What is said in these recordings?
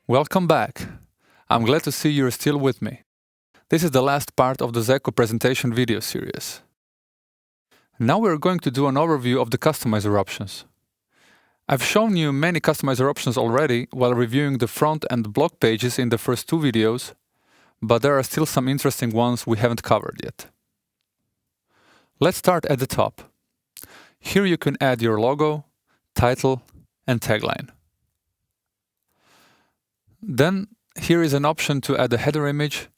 Welcome back. I'm glad to see you're still with me. This is the last part of the Zeko presentation video series. Now we're going to do an overview of the customizer options. I've shown you many customizer options already while reviewing the front and blog pages in the first two videos, but there are still some interesting ones we haven't covered yet. Let's start at the top. Here you can add your logo, title, and tagline. Then, here is an option to add a header image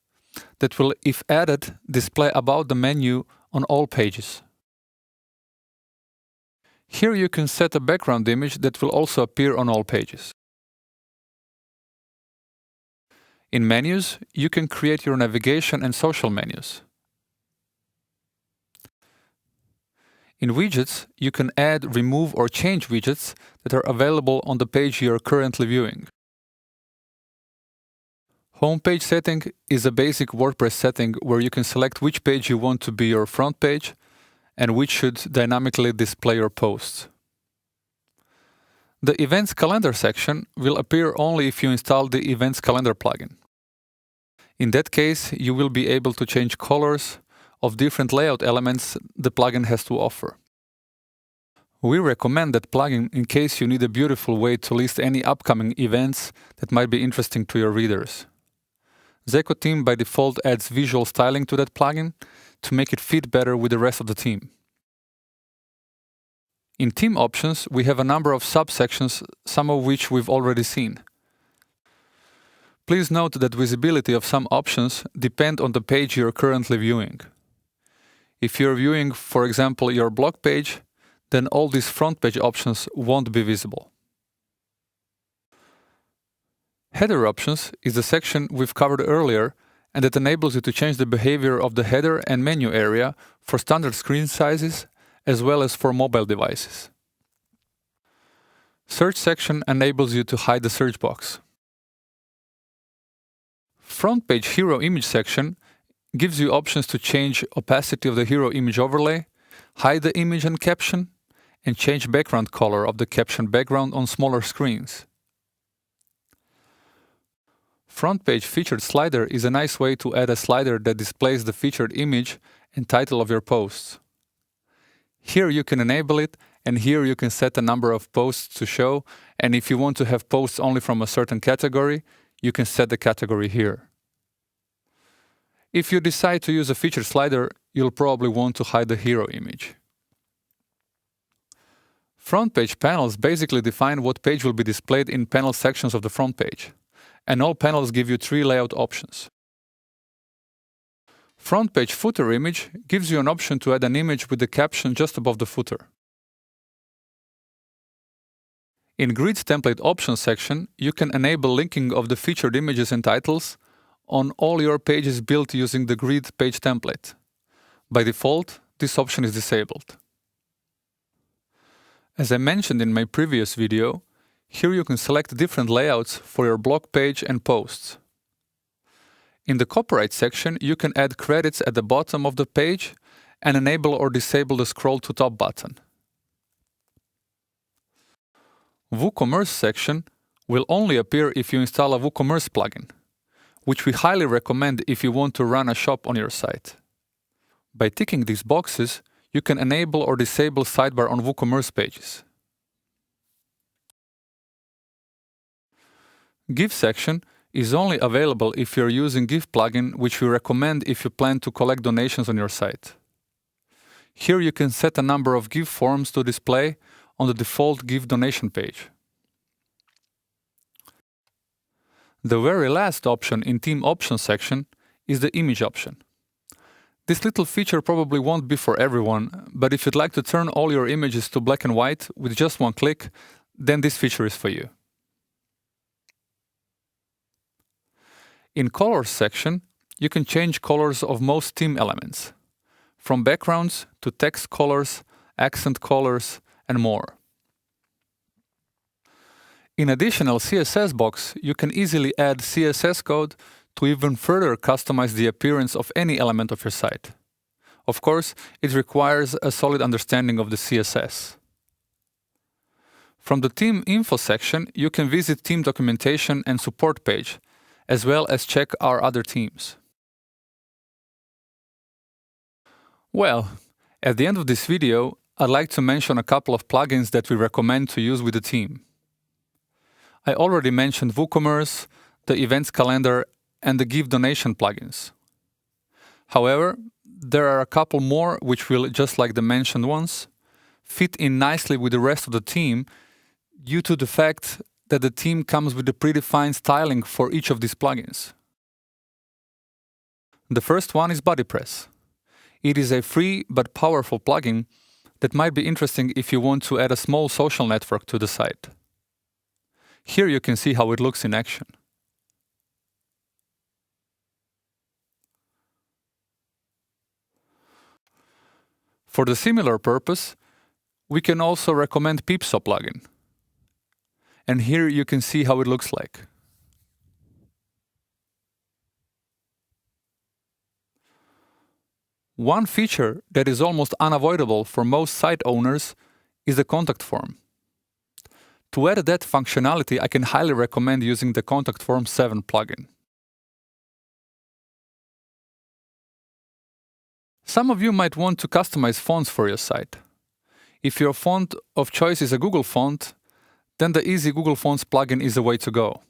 that will, if added, display about the menu on all pages. Here you can set a background image that will also appear on all pages. In menus, you can create your navigation and social menus. In widgets, you can add, remove, or change widgets that are available on the page you are currently viewing. Homepage setting is a basic WordPress setting where you can select which page you want to be your front page and which should dynamically display your posts. The Events Calendar section will appear only if you install the Events Calendar plugin. In that case, you will be able to change colors of different layout elements the plugin has to offer. We recommend that plugin in case you need a beautiful way to list any upcoming events that might be interesting to your readers. Zeko team by default adds visual styling to that plugin to make it fit better with the rest of the team. In theme options, we have a number of subsections, some of which we've already seen. Please note that visibility of some options depend on the page you're currently viewing. If you're viewing, for example, your blog page, then all these front page options won't be visible. Header options is the section we've covered earlier and that enables you to change the behavior of the header and menu area for standard screen sizes as well as for mobile devices. Search section enables you to hide the search box. Front page hero image section gives you options to change opacity of the hero image overlay, hide the image and caption, and change background color of the caption background on smaller screens. Front page featured slider is a nice way to add a slider that displays the featured image and title of your posts. Here you can enable it, and here you can set a number of posts to show, and if you want to have posts only from a certain category, you can set the category here. If you decide to use a featured slider, you'll probably want to hide the hero image. Front page panels basically define what page will be displayed in panel sections of the front page, and all panels give you three layout options. Front page footer image gives you an option to add an image with the caption just above the footer. In Grids Template Options section, you can enable linking of the featured images and titles on all your pages built using the Grid page template. By default, this option is disabled. As I mentioned in my previous video, here you can select different layouts for your blog page and posts. In the copyright section, you can add credits at the bottom of the page and enable or disable the scroll to top button. WooCommerce section will only appear if you install a WooCommerce plugin, which we highly recommend if you want to run a shop on your site. By ticking these boxes, you can enable or disable sidebar on WooCommerce pages. Give section is only available if you're using Give plugin, which we recommend if you plan to collect donations on your site. Here you can set a number of Give forms to display on the default Give donation page. The very last option in Theme Options section is the Image option. This little feature probably won't be for everyone, but if you'd like to turn all your images to black and white with just one click, then this feature is for you. In Colors section, you can change colors of most theme elements, from backgrounds to text colors, accent colors, and more. In additional CSS box, you can easily add CSS code to even further customize the appearance of any element of your site. Of course, it requires a solid understanding of the CSS. From the Team Info section, you can visit team documentation and support page, as well as check our other teams. Well, at the end of this video, I'd like to mention a couple of plugins that we recommend to use with the team. I already mentioned WooCommerce, the Events Calendar, and the Give Donation plugins. However, there are a couple more which will, just like the mentioned ones, fit in nicely with the rest of the team due to the fact that the theme comes with a predefined styling for each of these plugins. The first one is BodyPress. It is a free but powerful plugin that might be interesting if you want to add a small social network to the site. Here you can see how it looks in action. For the similar purpose, we can also recommend Pipso plugin. And here you can see how it looks like. One feature that is almost unavoidable for most site owners is the contact form. To add that functionality, I can highly recommend using the Contact Form 7 plugin. Some of you might want to customize fonts for your site. If your font of choice is a Google font, then the Easy Google Fonts plugin is the way to go.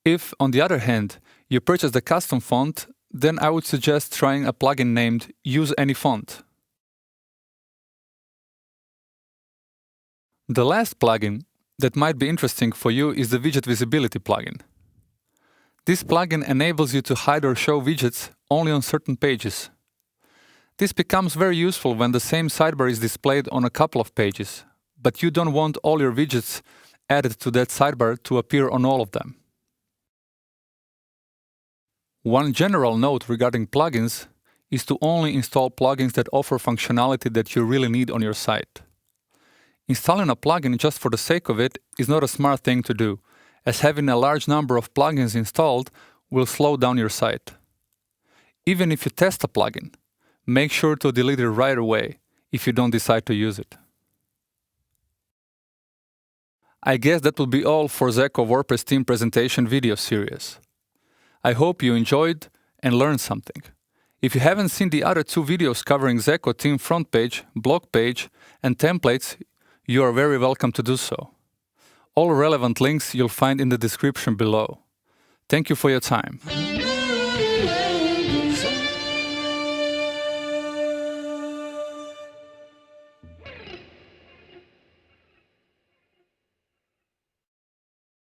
If, on the other hand, you purchase the custom font, then I would suggest trying a plugin named Use Any Font. The last plugin that might be interesting for you is the Widget Visibility plugin. This plugin enables you to hide or show widgets only on certain pages. This becomes very useful when the same sidebar is displayed on a couple of pages, but you don't want all your widgets added to that sidebar to appear on all of them. One general note regarding plugins is to only install plugins that offer functionality that you really need on your site. Installing a plugin just for the sake of it is not a smart thing to do, as having a large number of plugins installed will slow down your site. Even if you test a plugin, make sure to delete it right away if you don't decide to use it. I guess that will be all for Zeko WordPress theme presentation video series. I hope you enjoyed and learned something. If you haven't seen the other two videos covering Zeko theme front page, blog page, and templates, you are very welcome to do so. All relevant links you'll find in the description below. Thank you for your time.